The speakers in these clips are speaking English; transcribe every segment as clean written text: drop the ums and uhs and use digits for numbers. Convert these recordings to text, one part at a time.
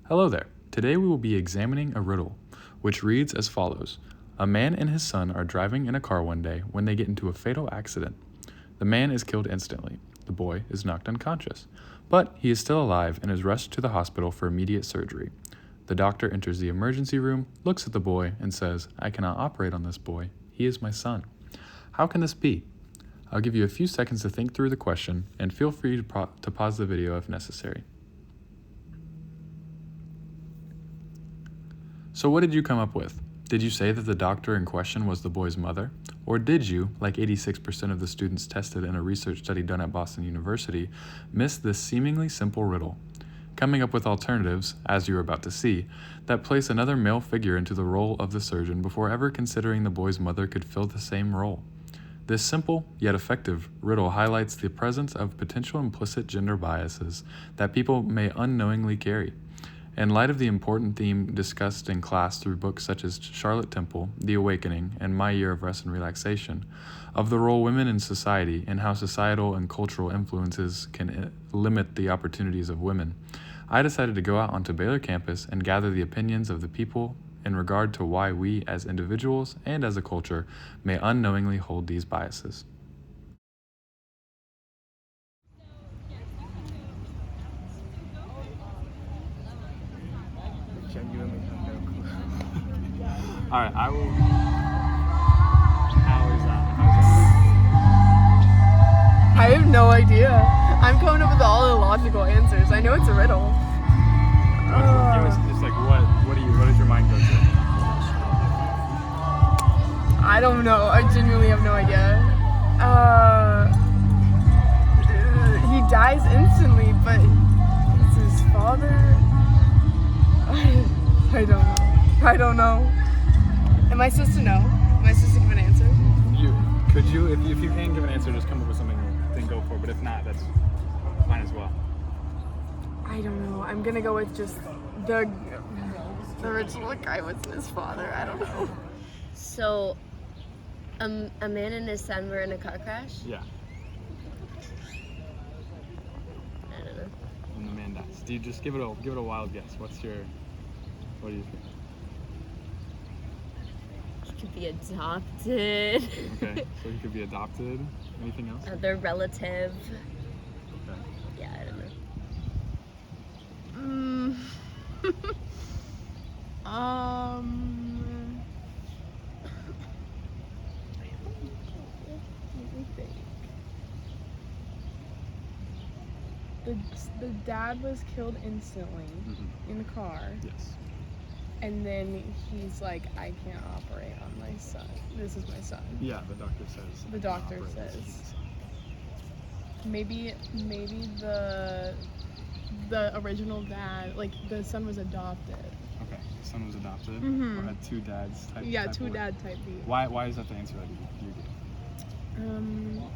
Hello there. Today we will be examining a riddle, which reads as follows. A man and his son are driving in a car one day when they get into a fatal accident. The man is killed instantly. The boy is knocked unconscious, but he is still alive and is rushed to the hospital for immediate surgery. The doctor enters the emergency room, looks at the boy, and says, "I cannot operate on this boy. He is my son." How can this be? I'll give you a few seconds to think through the question, and feel free to pause the video if necessary. So what did you come up with? Did you say that the doctor in question was the boy's mother? Or did you, like 86% of the students tested in a research study done at Boston University, miss this seemingly simple riddle? Coming up with alternatives, as you are about to see, that place another male figure into the role of the surgeon before ever considering the boy's mother could fill the same role. This simple, yet effective, riddle highlights the presence of potential implicit gender biases that people may unknowingly carry. In light of the important theme discussed in class through books such as Charlotte Temple, The Awakening, and My Year of Rest and Relaxation, of the role women in society and how societal and cultural influences can limit the opportunities of women, I decided to go out onto Baylor campus and gather the opinions of the people in regard to why we as individuals and as a culture may unknowingly hold these biases. Genuinely have no clue. All right, I will. How is that? I have no idea. I'm coming up with all the logical answers. I know it's a riddle. Give us just like what does your mind go to? I don't know. I genuinely have no idea. He dies instantly, but it's his father. I don't know. Am I supposed to know? Am I supposed to give an answer? If you can give an answer, just come up with something, then go for it. But if not, that's fine as well. I don't know. I'm gonna go with just the original guy wasn't his father. I don't know. So, a man and his son were in a car crash? Yeah. I don't know. And the man dies. Do you just give it a wild guess? What do you think? He could be adopted. Okay, so he could be adopted. Anything else? Other relative. Okay. Yeah, I don't know. The dad was killed instantly in the car. Yes. And then he's like, I can't operate on my son. This is my son. Yeah, the doctor says. The doctor says. Maybe the original dad, like the son was adopted. Okay, the son was adopted. Mhm. Or had two dads. Yeah, type two of- dad type beat. Why is that the answer that you give?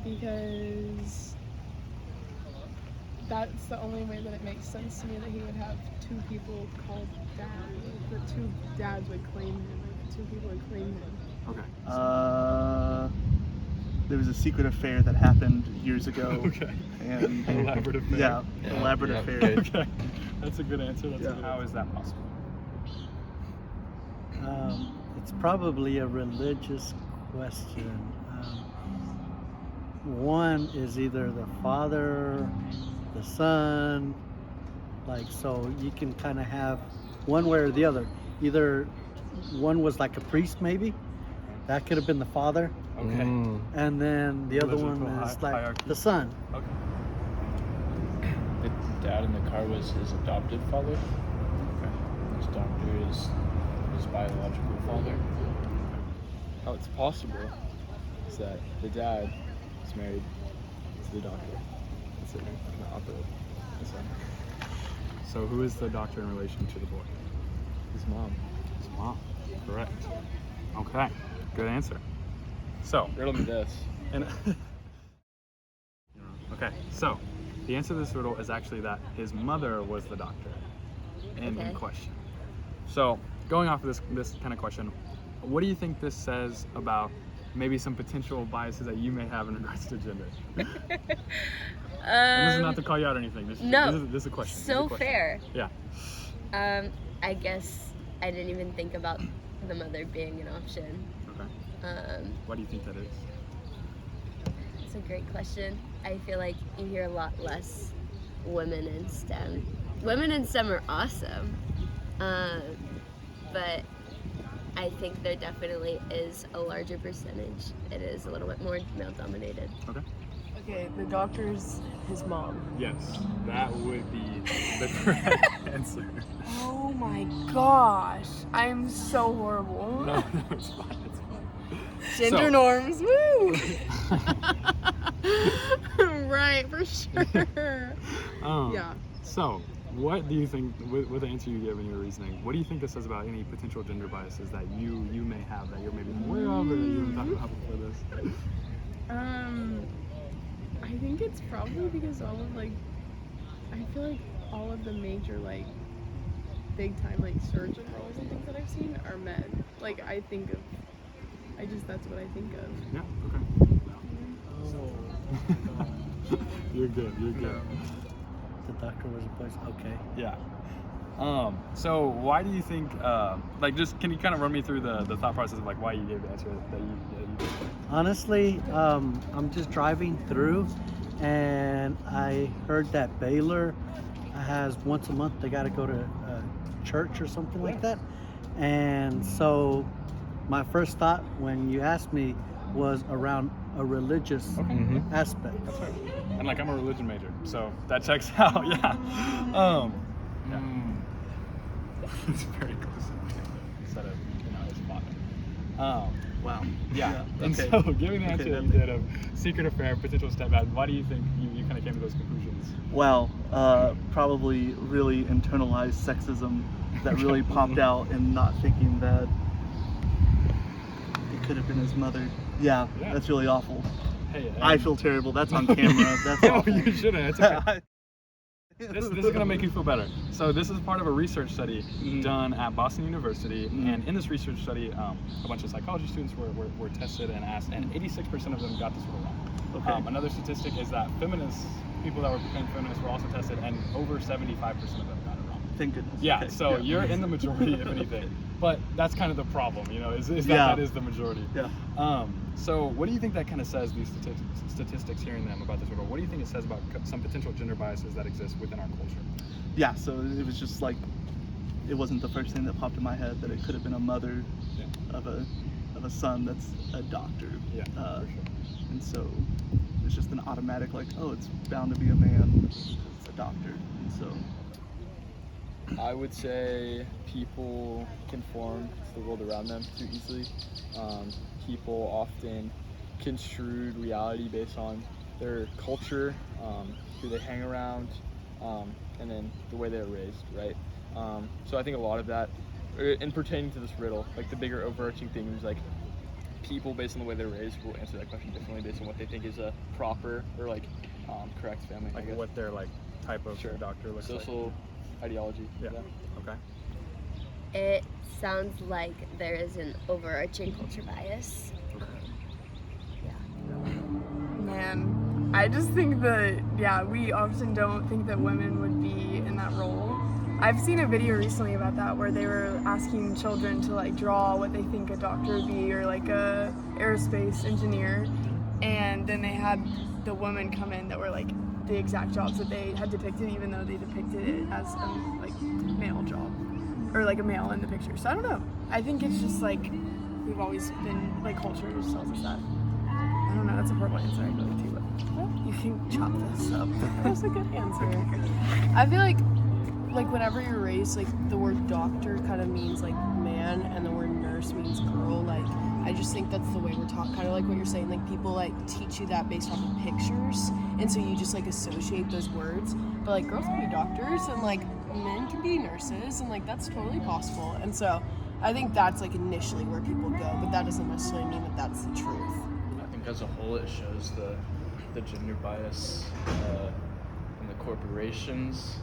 Because that's the only way that it makes sense to me that he would have two people called dad. The two dads would claim him. Like, two people would claim him. Okay. There was a secret affair that happened years ago. Okay. And Elaborate affair. Yeah, elaborate affair. Okay. That's a good answer. How is that possible? It's probably a religious question. One is either the father, the son, like, so you can kind of have one way or the other. Either one was like a priest, maybe. That could have been the father. Okay. And then the other one Religious is like hierarchy. the son. Okay. The dad in the car was his adopted father. Okay. His doctor is his biological father. How it's possible is that the dad is married to the doctor. That's it. Can operate the son. So who is the doctor in relation to the boy? His mom. His mom. Correct. Okay. Good answer. So, Riddle me this. and okay, so the answer to this riddle is actually that his mother was the doctor in Okay. question. So, going off of this kind of question, what do you think this says about maybe some potential biases that you may have in regards to gender? And this is not to call you out or anything. This is a question. So This is a question. fair. Yeah. I guess I didn't even think about the mother being an option. Okay. Why do you think that is? It's a great question. I feel like you hear a lot less women in STEM. Women in STEM are awesome, but I think there definitely is a larger percentage. It is a little bit more male-dominated. Okay. Okay, the doctor's his mom. Yes, that would be the correct answer. Oh my gosh, I'm so horrible. No, it's fine. It's fine. Gender So- norms, woo! Right, for sure. Yeah. So, what do you think, with the answer you gave in your reasoning, what do you think this says about any potential gender biases that you may have that you're maybe aware of or that you haven't talked about before this? I think it's probably because I feel like all of the major big time surgeon roles and things that I've seen are men. That's what I think of. Yeah, okay. You're good, you're good. The doctor was a boy. Okay. Yeah. So why do you think, just can you kind of run me through the thought process of why you gave the answer that you did? Honestly, I'm just driving through, and I heard that Baylor has once a month they got to go to church or something like that, and so my first thought when you asked me was around a religious aspect. That's right. And I'm a religion major, so that checks out. Yeah. It's very close instead of his father. Wow. Yeah. And Okay. so, given the answer Okay, that you did of secret affair, potential stepdad, why do you think you kind of came to those conclusions? Wow. Probably really internalized sexism that really popped out, and not thinking that it could have been his mother. Yeah. That's really awful. Hey, I feel terrible. That's on camera. That's no, awful. you shouldn't. It's okay. This is gonna make you feel better. So this is part of a research study done at Boston University, and in this research study, a bunch of psychology students were tested and asked, and 86% of them got this wrong. Okay. Another statistic is that people that were becoming feminists were also tested, and over 75% of them got it wrong. Thank goodness. Yeah, Okay. so you're in the majority, if anything. But that's kind of the problem, is that Yeah. that is the majority. Yeah. So what do you think that kind of says, these statistics, hearing them about this order, what do you think it says about some potential gender biases that exist within our culture? Yeah. So it was just it wasn't the first thing that popped in my head that it could have been a mother of a son that's a doctor. Yeah, for sure. And so it's just an automatic it's bound to be a man. It's a doctor. And so I would say people conform to the world around them too easily. People often construed reality based on their culture, who they hang around, and then the way they were raised, right? So I think a lot of that, in pertaining to this riddle, the bigger overarching themes, people based on the way they're raised will answer that question differently based on what they think is a proper or correct family. I guess. What their type of doctor looks Social ideology. Yeah. Okay. It sounds like there is an overarching culture bias. Man, I just think that, we often don't think that women would be in that role. I've seen a video recently about that where they were asking children to draw what they think a doctor would be, or a aerospace engineer, and then they had the women come in that were the exact jobs that they had depicted, even though they depicted it as a male job, or a male in the picture. So I don't know. I think it's just we've always been culture just tells us that. I don't know. That's a horrible answer, I really too. But you can chop this up. That's a good answer. I feel like whenever you're raised, the word doctor kind of means man, and the word nurse means girl. I just think that's the way we're taught, kind of like what you're saying. People teach you that based off of pictures, and so you just associate those words. But girls can be doctors, and men can be nurses, and that's totally possible. And so I think that's initially where people go, but that doesn't necessarily mean that that's the truth. I think as a whole it shows the gender bias in the corporations,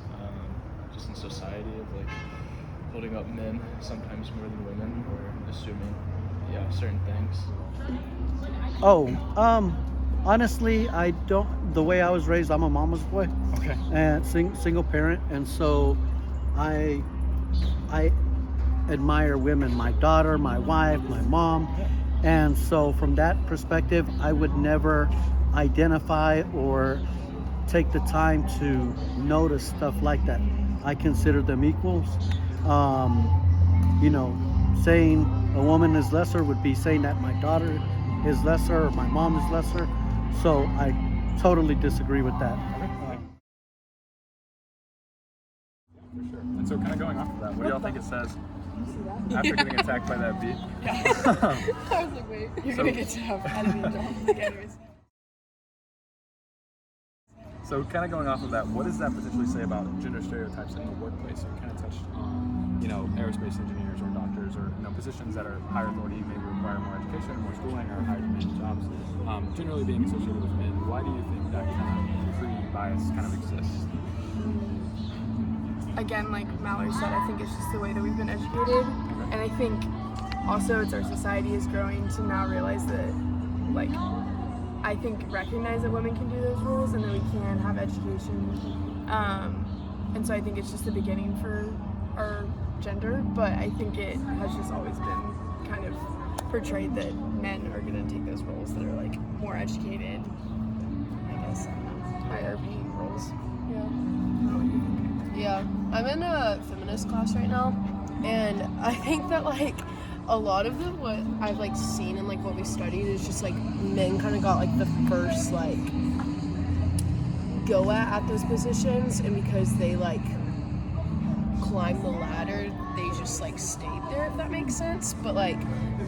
just in society of holding up men sometimes more than women, or assuming certain things. Honestly, I don't. The way I was raised, I'm a mama's boy. Okay. And single parent, and so I I admire women, my daughter, my wife, my mom. And so from that perspective, I would never identify or take the time to notice stuff like that. I consider them equals. You know, saying a woman is lesser would be saying that my daughter is lesser or my mom is lesser. So I totally disagree with that. For sure. And so, kind of going off of that, what do y'all think it says after getting attacked by that bee? I was like, wait, you're So- gonna get to have enemy jump. Like, anyways. So, kind of going off of that, what does that potentially say about gender stereotypes in the workplace? You kind of touched on, aerospace engineers or doctors or, positions that are higher authority, maybe require more education, more schooling, or higher demanding jobs, generally being associated with men. Why do you think that kind of pre-bias kind of exists? Again, like Mallory said, I think it's just the way that we've been educated, and I think also it's our society is growing to now realize that, like, I think recognize that women can do those roles and that we can have education, and so I think it's just the beginning for our gender, but I think it has just always been kind of portrayed that men are going to take those roles that are like more educated, I guess, higher paying roles. Yeah, I'm in a feminist class right now, and I think that like a lot of what I've like seen and like what we studied is just like men kind of got like the first like go at those positions, and because they like climbed the ladder, they just like stayed there, if that makes sense. But like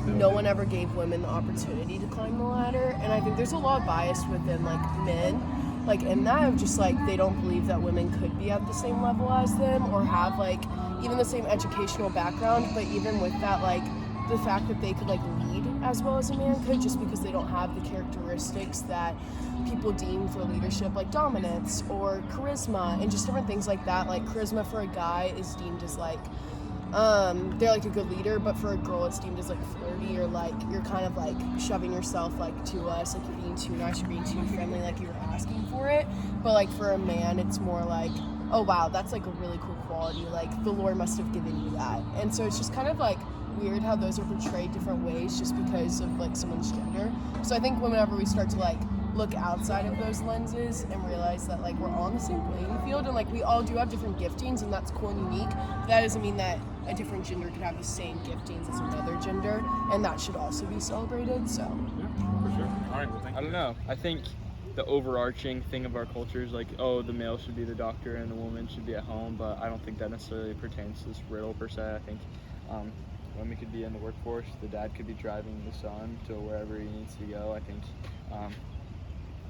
no one ever gave women the opportunity to climb the ladder, and I think there's a lot of bias within like men. Like in that of just like they don't believe that women could be at the same level as them or have like even the same educational background, but even with that, like the fact that they could like lead as well as a man could, just because they don't have the characteristics that people deem for leadership, like dominance or charisma and just different things like that. Like charisma for a guy is deemed as like they're like a good leader, but for a girl it's deemed as like flirty, or like you're kind of like shoving yourself like to us, like you're being too nice, you're being too friendly, like you're asking for it. But like for a man it's more like, oh wow, that's like a really cool quality, like the Lord must have given you that. And so it's just kind of like weird how those are portrayed different ways just because of like someone's gender. So I think whenever we start to like look outside of those lenses and realize that like we're all on the same playing field, and like we all do have different giftings, and that's cool and unique. But that doesn't mean that a different gender could have the same giftings as another gender, and that should also be celebrated. So Yeah, for sure. All right, well, thank you. I don't know. I think the overarching thing of our culture is like, oh, the male should be the doctor and the woman should be at home, but I don't think that necessarily pertains to this riddle per se. I think women could be in the workforce, the dad could be driving the son to wherever he needs to go. I think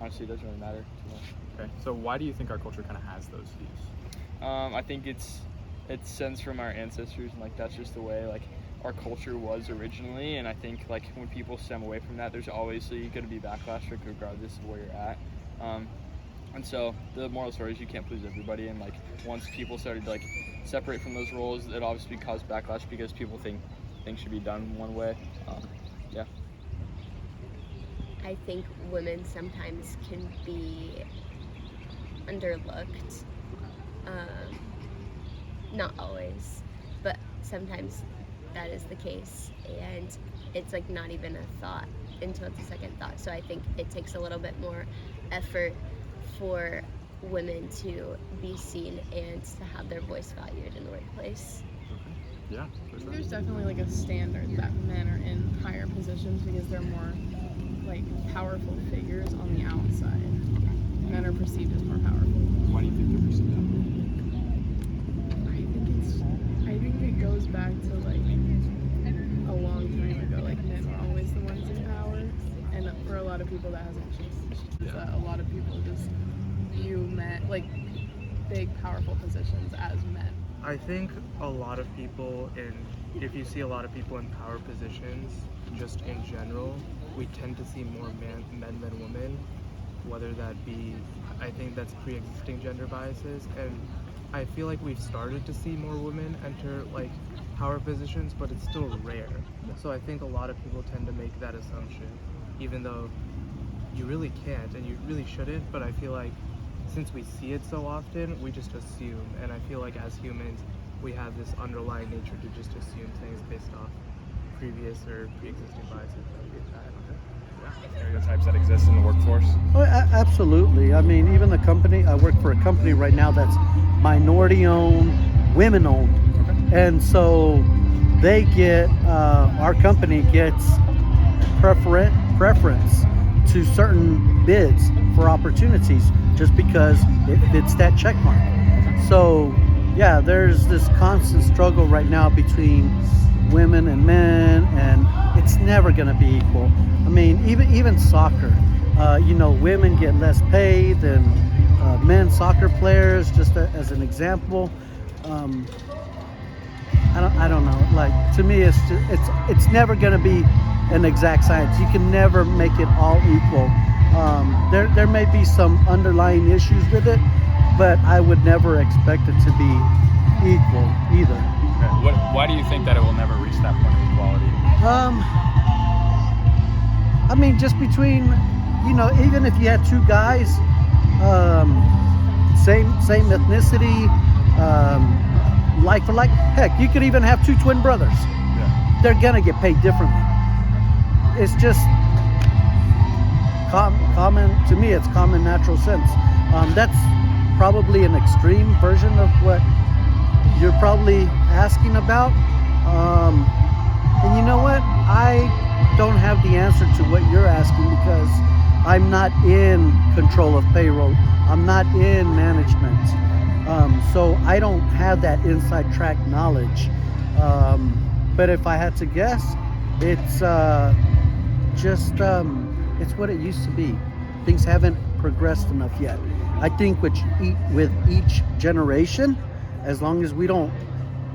honestly it doesn't really matter too much. Okay, so why do you think our culture kind of has those views? I think it stems from our ancestors, and like that's just the way like our culture was originally. And I think like when people stem away from that, there's obviously going to be backlash regardless of where you're at. And so the moral story is you can't please everybody, and like once people started to like separate from those roles, it obviously caused backlash because people think things should be done one way. Yeah. I think women sometimes can be underlooked. Not always, but sometimes that is the case, and it's like not even a thought until it's a second thought. So I think it takes a little bit more effort for women to be seen and to have their voice valued in the workplace. Yeah, for sure. There's definitely like a standard that men are in higher positions because they're more like powerful figures on the outside. Men are perceived as more powerful. Why do you think they're perceived that way? I think it goes back to like a long time ago. Like men were always the ones in power, and for a lot of people that hasn't changed. Yeah. A lot of people just view men like big, powerful positions as men. I think a lot of people if you see a lot of people in power positions, just in general, we tend to see more men than women, whether that be, I think that's pre-existing gender biases, and I feel like we've started to see more women enter like power positions, but it's still rare. So I think a lot of people tend to make that assumption, even though you really can't and you really shouldn't, but I feel like since we see it so often, we just assume, and I feel like as humans, we have this underlying nature to just assume things based off previous or pre-existing biases that we've had. Stereotypes that exist in the workforce. Oh, absolutely. I mean, even the company, I work for a company right now that's minority owned, women owned. And so they get, our company gets preference to certain bids for opportunities just because it fits that check mark. So yeah, there's this constant struggle right now between women and men, and it's never going to be equal. I mean, even soccer, women get less pay than men soccer players, just as an example. I don't know. Like, to me, it's never going to be an exact science. You can never make it all equal. There may be some underlying issues with it, but I would never expect it to be equal either. Why do you think that it will never reach that point of equality? I mean, just between, even if you had two guys, same ethnicity, like for like, heck, you could even have two twin brothers. Yeah. They're gonna get paid differently. It's just common, to me, it's common natural sense. That's probably an extreme version of what you're probably asking about. And you know what? I don't have the answer to what you're asking because I'm not in control of payroll. I'm not in management. So I don't have that inside track knowledge. But if I had to guess, it's it's what it used to be. Things haven't progressed enough yet. I think with each generation, as long as we don't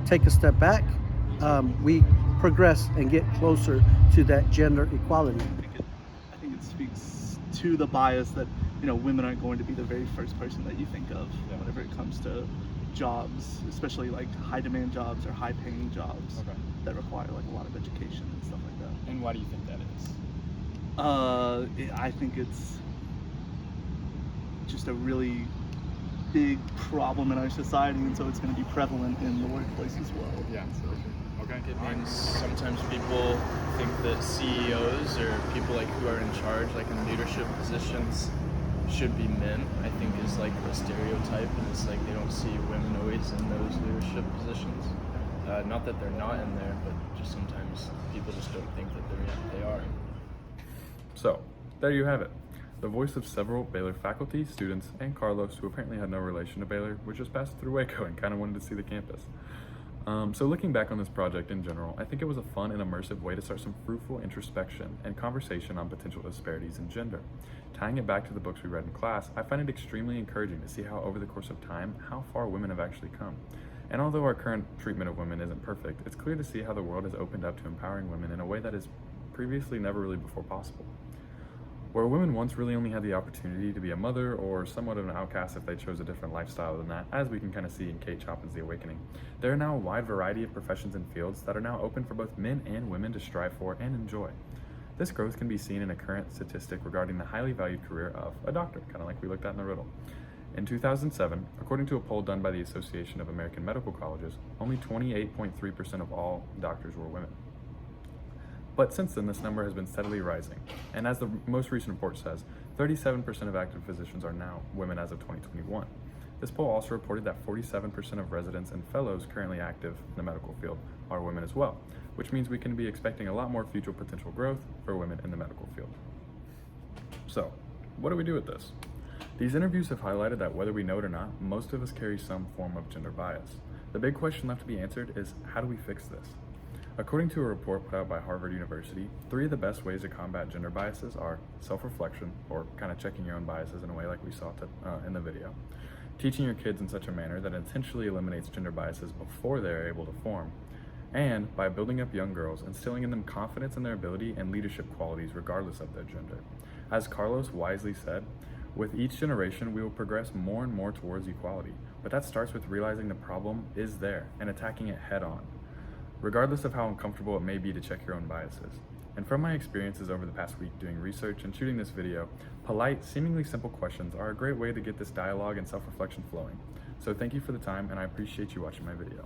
take a step back, we progress and get closer to that gender equality. I think it speaks to the bias that women aren't going to be the very first person that you think of whenever it comes to jobs, especially like high demand jobs or high paying jobs that require like a lot of education and stuff like that. And why do you think that is? I think it's just a really big problem in our society, and so it's going to be prevalent in the workplace as well. Yeah. Okay. It means sometimes people think that CEOs or people like who are in charge, like in leadership positions, should be men. I think is like a stereotype, and it's like they don't see women always in those leadership positions. Not that they're not in there, but just sometimes people just don't think that they are. So, there you have it. The voice of several Baylor faculty, students, and Carlos, who apparently had no relation to Baylor, was just passed through Waco and kind of wanted to see the campus. So looking back on this project in general, I think it was a fun and immersive way to start some fruitful introspection and conversation on potential disparities in gender. Tying it back to the books we read in class, I find it extremely encouraging to see how over the course of time, how far women have actually come. And although our current treatment of women isn't perfect, it's clear to see how the world has opened up to empowering women in a way that is previously never really before possible. Where women once really only had the opportunity to be a mother or somewhat of an outcast if they chose a different lifestyle than that, as we can kind of see in Kate Chopin's The Awakening, there are now a wide variety of professions and fields that are now open for both men and women to strive for and enjoy. This growth can be seen in a current statistic regarding the highly valued career of a doctor, kind of like we looked at in the riddle. In 2007, according to a poll done by the Association of American Medical Colleges, only 28.3% of all doctors were women. But since then, this number has been steadily rising. And as the most recent report says, 37% of active physicians are now women as of 2021. This poll also reported that 47% of residents and fellows currently active in the medical field are women as well, which means we can be expecting a lot more future potential growth for women in the medical field. So, what do we do with this? These interviews have highlighted that whether we know it or not, most of us carry some form of gender bias. The big question left to be answered is, how do we fix this? According to a report put out by Harvard University, 3 of the best ways to combat gender biases are self-reflection, or kind of checking your own biases in a way like we saw in the video, teaching your kids in such a manner that intentionally eliminates gender biases before they are able to form, and by building up young girls, instilling in them confidence in their ability and leadership qualities regardless of their gender. As Carlos wisely said, with each generation we will progress more and more towards equality, but that starts with realizing the problem is there and attacking it head on, regardless of how uncomfortable it may be to check your own biases. And from my experiences over the past week doing research and shooting this video, polite, seemingly simple questions are a great way to get this dialogue and self-reflection flowing. So thank you for the time, and I appreciate you watching my video.